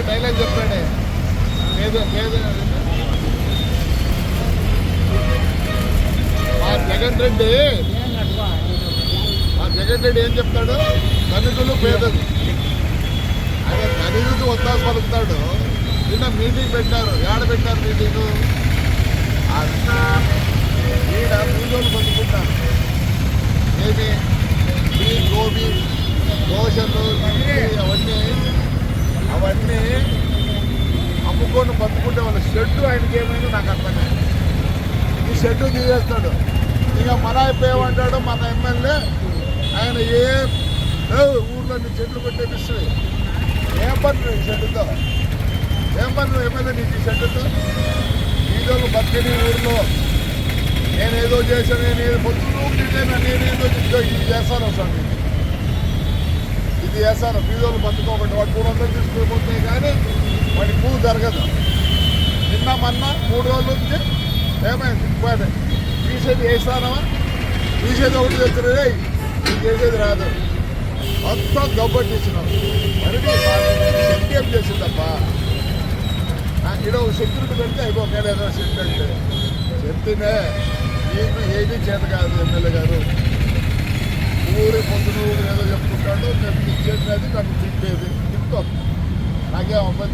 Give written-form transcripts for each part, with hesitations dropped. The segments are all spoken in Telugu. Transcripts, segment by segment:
డైలాగ్ చెప్పాడే మా జగన్ రెడ్డి ఏం చెప్తాడు? ధనికులు పేదలు. ఆయన ధనికులకు ఒత్తాసు పలుకుతాడు. నిన్న మీటింగ్ పెట్టారు. ఏడ పెట్టారు మీటింగు? ఈడ పూజలు పంచుకుంటారు. ఏమి ఈ గోబీ దోశలు అవన్నీ అమ్ముకొని పంచుకుంటే వాళ్ళ షెడ్డు ఆయనకి ఏమైందో నాకు అర్థం కాదు. ఈ షెడ్డు తీసేస్తాడు. ఇక మన అయిపోయామంటాడు మన ఎమ్మెల్యే. ఆయన ఊర్లో చెట్లు పెట్టేపిస్తుంది. ఏం పని షెడ్డుతో? ఏం పని ఎమ్మెల్యే నీకు ఈ షెడ్డుతో? ఈరోజు బతికని ఊర్లో నేనేదో చేశాను, నేనేదో పొద్దున నేనేదో ఇది చేస్తాను సార్. ఇది చేస్తాను. బీదోళ్ళు బతుకోబట్టి వాడు 300 తీసుకుపోతాయి కానీ వాడి పూజ జరగదు. నిన్న మొన్న 3 రోజుల నుంచి ఏమైంది? తీసేది వేస్తానమా? తీసేది ఒకటి తెచ్చిన ఇది చేసేది రాదు. మొత్తం గబ్బట్టించినాం. మరి శక్తి ఏం చేసిందప్ప? నాకు ఇక్కడ ఒక సెక్యూరిటీ పెడితే అయిపోలేదో శక్తి అంటే చెప్తేనే మీకు ఏది చేత కాదు. ఎమ్మెల్యే గారు ఊరి పొద్దున ఊరు ఏదో చెప్పుకుంటాడు. నేను ఇచ్చేది నాకు తిట్టేది తిప్పుతాను. నాకేం అబ్బాయి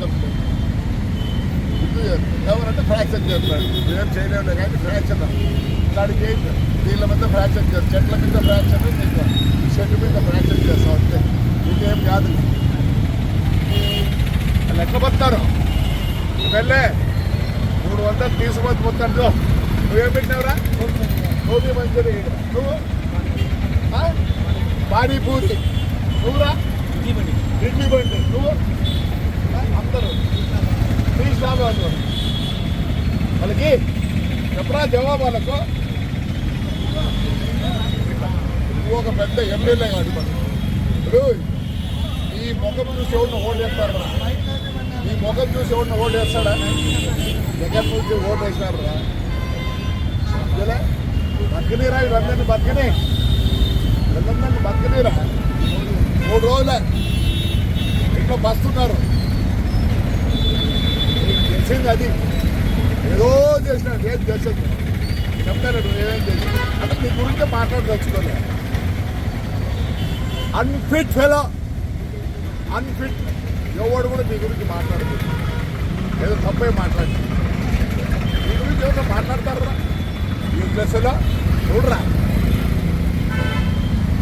లేదు. ఎవరంటే ఫ్రాక్చర్ చేస్తాడు. ఏం చేయలేవులే కానీ ఫ్రాక్చర్ దానికి ఏం వీళ్ళ మీద ఫ్రాక్చర్ చేస్తారు. చెట్ల మీద ఫ్రాక్చర్, నీకు చెట్టు మీద ఫ్రాక్చర్ చేస్తాం అంతే. ఇంకేం కాదు. వాళ్ళు ఎట్లా పోతారు? వెళ్ళే 300 తీసుకొని పోతాడు. నువ్వేం పెట్టినావురా? గోబీ మంచూరి. నువ్వు పానీపూరి. నువ్వురా ఇడ్లీ బండి. నువ్వు అందరూ మీ స్టాఫ్ వాళ్ళు. వాళ్ళకి చెప్పరా జవాబు? వాళ్ళకు నువ్వు ఒక పెద్ద ఎమ్మెల్యే కాదు. ఇప్పుడు ఈ ముఖం చూసి ఎవరిని ఓటు వేస్తారా? ఈ ముఖం చూసి ఎవరిని ఓటు వేస్తాడా? జగన్ నుంచి ఓటు వేసినారు రా. బతకనీరా వీళ్ళందరినీ బతకని. వీళ్ళందరినీ బతకనీరా. 3 రోజులే ఇంట్లో బస్తున్నారు. తెలిసింది అది ఏదో చేసినాడు. ఏం చేసేది చెప్తాను. ఏమేం చేసి అంటే నీ గురించి మాట్లాడదలుచుకోలే. Unfit fellow, unfit. ఎవడు కూడా నీ గురించి మాట్లాడదు. ఏదో తప్పే మాట్లాడి నీ గురించి ఎవరో మాట్లాడతారా? ఈ ప్లేస్లో చూడరా.